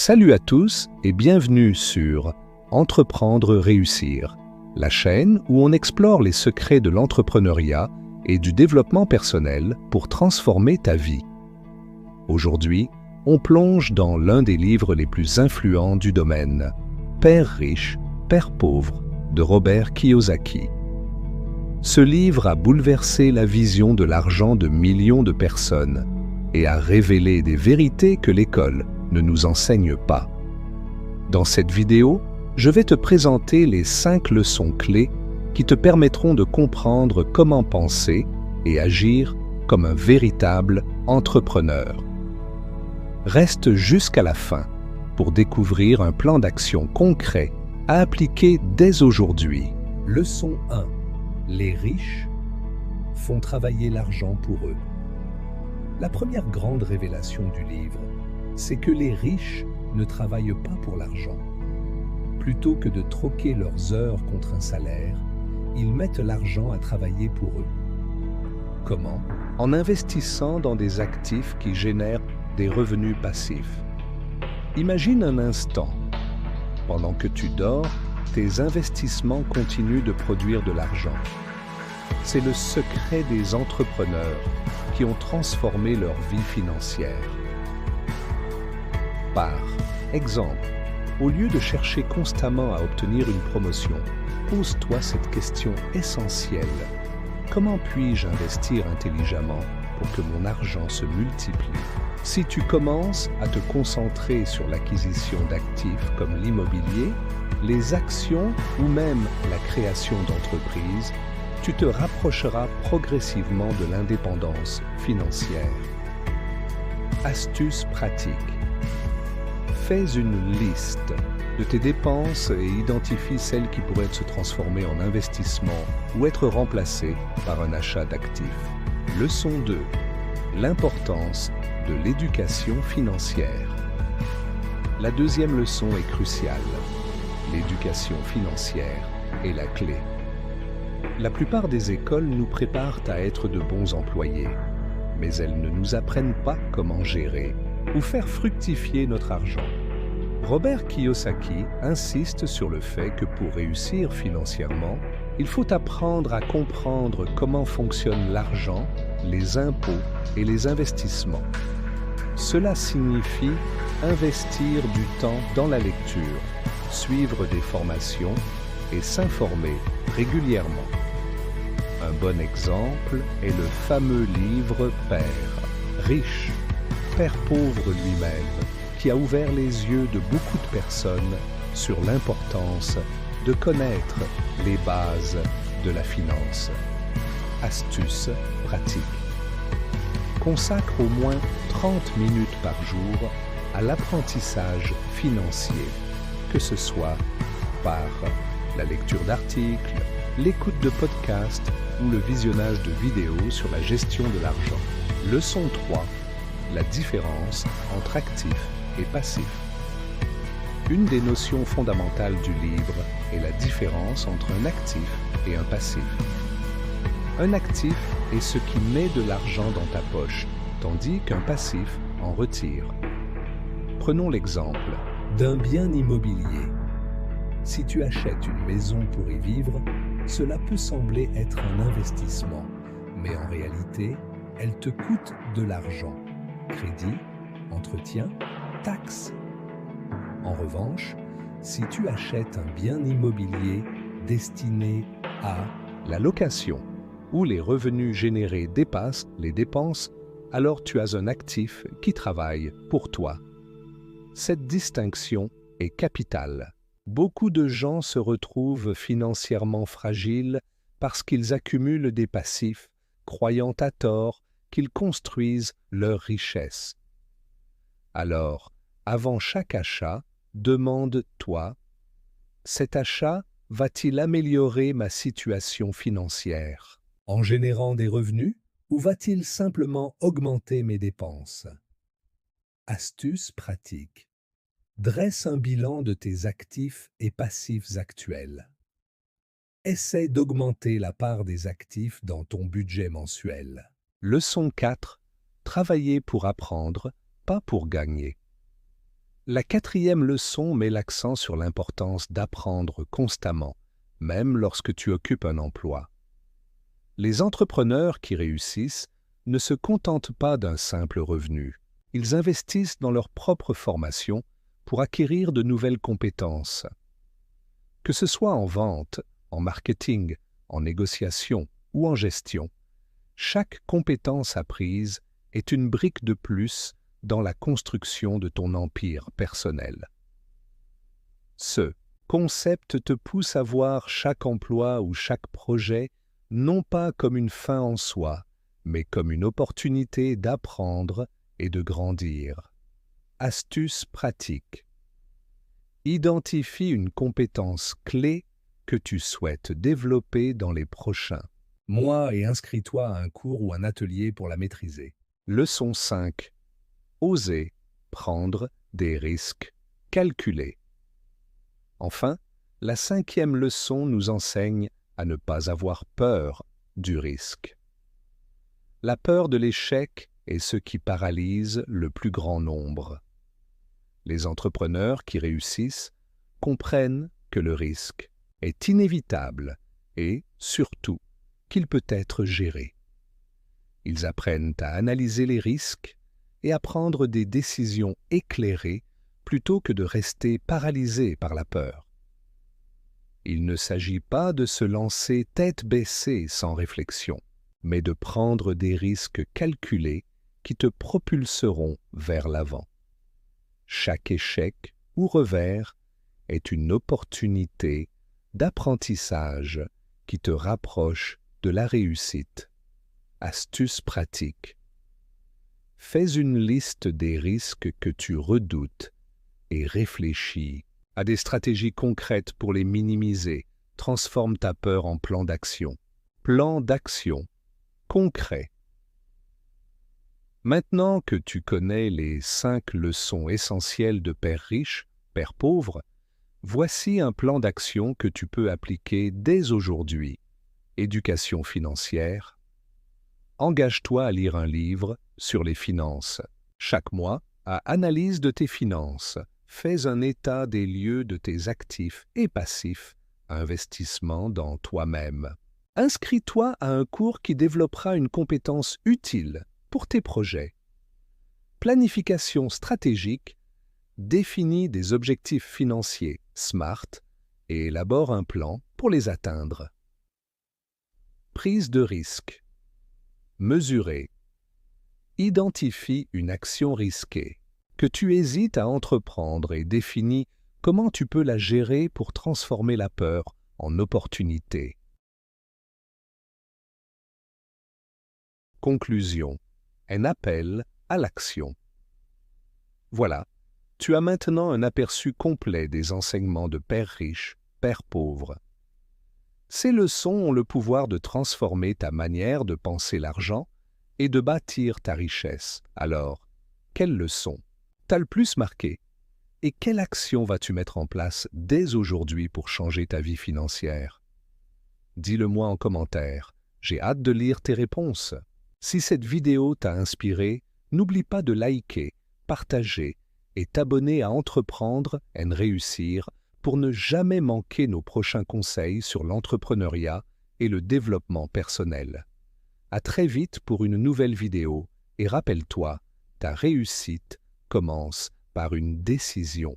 Salut à tous et bienvenue sur Entreprendre Réussir, la chaîne où on explore les secrets de l'entrepreneuriat et du développement personnel pour transformer ta vie. Aujourd'hui, on plonge dans l'un des livres les plus influents du domaine, Père riche, Père pauvre, de Robert Kiyosaki. Ce livre a bouleversé la vision de l'argent de millions de personnes et a révélé des vérités que l'école ne nous enseigne pas. Dans cette vidéo, je vais te présenter les 5 leçons clés qui te permettront de comprendre comment penser et agir comme un véritable entrepreneur. Reste jusqu'à la fin pour découvrir un plan d'action concret à appliquer dès aujourd'hui. Leçon 1. Les riches font travailler l'argent pour eux. La première grande révélation du livre, c'est que les riches ne travaillent pas pour l'argent. Plutôt que de troquer leurs heures contre un salaire, ils mettent l'argent à travailler pour eux. Comment? En investissant dans des actifs qui génèrent des revenus passifs. Imagine un instant. Pendant que tu dors, tes investissements continuent de produire de l'argent. C'est le secret des entrepreneurs qui ont transformé leur vie financière. Par exemple, au lieu de chercher constamment à obtenir une promotion, pose-toi cette question essentielle. Comment puis-je investir intelligemment pour que mon argent se multiplie? Si tu commences à te concentrer sur l'acquisition d'actifs comme l'immobilier, les actions ou même la création d'entreprises, tu te rapprocheras progressivement de l'indépendance financière. Astuce pratique. Fais une liste de tes dépenses et identifie celles qui pourraient se transformer en investissement ou être remplacées par un achat d'actifs. Leçon 2. L'importance de l'éducation financière. La deuxième leçon est cruciale. L'éducation financière est la clé. La plupart des écoles nous préparent à être de bons employés, mais elles ne nous apprennent pas comment gérer ou faire fructifier notre argent. Robert Kiyosaki insiste sur le fait que pour réussir financièrement, il faut apprendre à comprendre comment fonctionne l'argent, les impôts et les investissements. Cela signifie investir du temps dans la lecture, suivre des formations et s'informer régulièrement. Un bon exemple est le fameux livre Père riche, Père pauvre lui-même, qui a ouvert les yeux de beaucoup de personnes sur l'importance de connaître les bases de la finance. Astuce pratique. Consacre au moins 30 minutes par jour à l'apprentissage financier, que ce soit par la lecture d'articles, l'écoute de podcasts ou le visionnage de vidéos sur la gestion de l'argent. Leçon 3. La différence entre actif et passif. Une des notions fondamentales du livre est la différence entre un actif et un passif. Un actif est ce qui met de l'argent dans ta poche, tandis qu'un passif en retire. Prenons l'exemple d'un bien immobilier. Si tu achètes une maison pour y vivre, cela peut sembler être un investissement, mais en réalité, elle te coûte de l'argent. Crédit, entretien, taxes. En revanche, si tu achètes un bien immobilier destiné à la location, où les revenus générés dépassent les dépenses, alors tu as un actif qui travaille pour toi. Cette distinction est capitale. Beaucoup de gens se retrouvent financièrement fragiles parce qu'ils accumulent des passifs, croyant à tort qu'ils construisent leur richesse. Alors, avant chaque achat, demande-toi, cet achat va-t-il améliorer ma situation financière en générant des revenus ou va-t-il simplement augmenter mes dépenses? Astuce pratique. Dresse un bilan de tes actifs et passifs actuels. Essaie d'augmenter la part des actifs dans ton budget mensuel. Leçon 4. Travailler pour apprendre, pas pour gagner. La quatrième leçon met l'accent sur l'importance d'apprendre constamment, même lorsque tu occupes un emploi. Les entrepreneurs qui réussissent ne se contentent pas d'un simple revenu. Ils investissent dans leur propre formation pour acquérir de nouvelles compétences. Que ce soit en vente, en marketing, en négociation ou en gestion, chaque compétence apprise est une brique de plus dans la construction de ton empire personnel. Ce concept te pousse à voir chaque emploi ou chaque projet non pas comme une fin en soi, mais comme une opportunité d'apprendre et de grandir. Astuce pratique. Identifie une compétence clé que tu souhaites développer dans les prochains mois et inscris-toi à un cours ou un atelier pour la maîtriser. Leçon 5. Oser prendre des risques calculés. Enfin, la cinquième leçon nous enseigne à ne pas avoir peur du risque. La peur de l'échec est ce qui paralyse le plus grand nombre. Les entrepreneurs qui réussissent comprennent que le risque est inévitable et, surtout, qu'il peut être géré. Ils apprennent à analyser les risques et à prendre des décisions éclairées plutôt que de rester paralysés par la peur. Il ne s'agit pas de se lancer tête baissée sans réflexion, mais de prendre des risques calculés qui te propulseront vers l'avant. Chaque échec ou revers est une opportunité d'apprentissage qui te rapproche de la réussite. Astuce pratique. Fais une liste des risques que tu redoutes et réfléchis à des stratégies concrètes pour les minimiser. Transforme ta peur en plan d'action. Plan d'action concret. Maintenant que tu connais les 5 leçons essentielles de Père riche, Père pauvre, voici un plan d'action que tu peux appliquer dès aujourd'hui. Éducation financière. Engage-toi à lire un livre sur les finances. Chaque mois, à Analyse de tes finances, fais un état des lieux de tes actifs et passifs, investissement dans toi-même. Inscris-toi à un cours qui développera une compétence utile pour tes projets. Planification stratégique, définis des objectifs financiers SMART et élabore un plan pour les atteindre. Prise de risque. Mesurer. Identifie une action risquée que tu hésites à entreprendre et définis comment tu peux la gérer pour transformer la peur en opportunité. Conclusion. Un appel à l'action. Voilà, tu as maintenant un aperçu complet des enseignements de Père riche, Père pauvre. Ces leçons ont le pouvoir de transformer ta manière de penser l'argent et de bâtir ta richesse. Alors, quelle leçon t'a le plus marqué? Et quelle action vas-tu mettre en place dès aujourd'hui pour changer ta vie financière? Dis-le-moi en commentaire, j'ai hâte de lire tes réponses. Si cette vidéo t'a inspiré, n'oublie pas de liker, partager et t'abonner à Entreprendre et Réussir pour ne jamais manquer nos prochains conseils sur l'entrepreneuriat et le développement personnel. À très vite pour une nouvelle vidéo et rappelle-toi, ta réussite commence par une décision.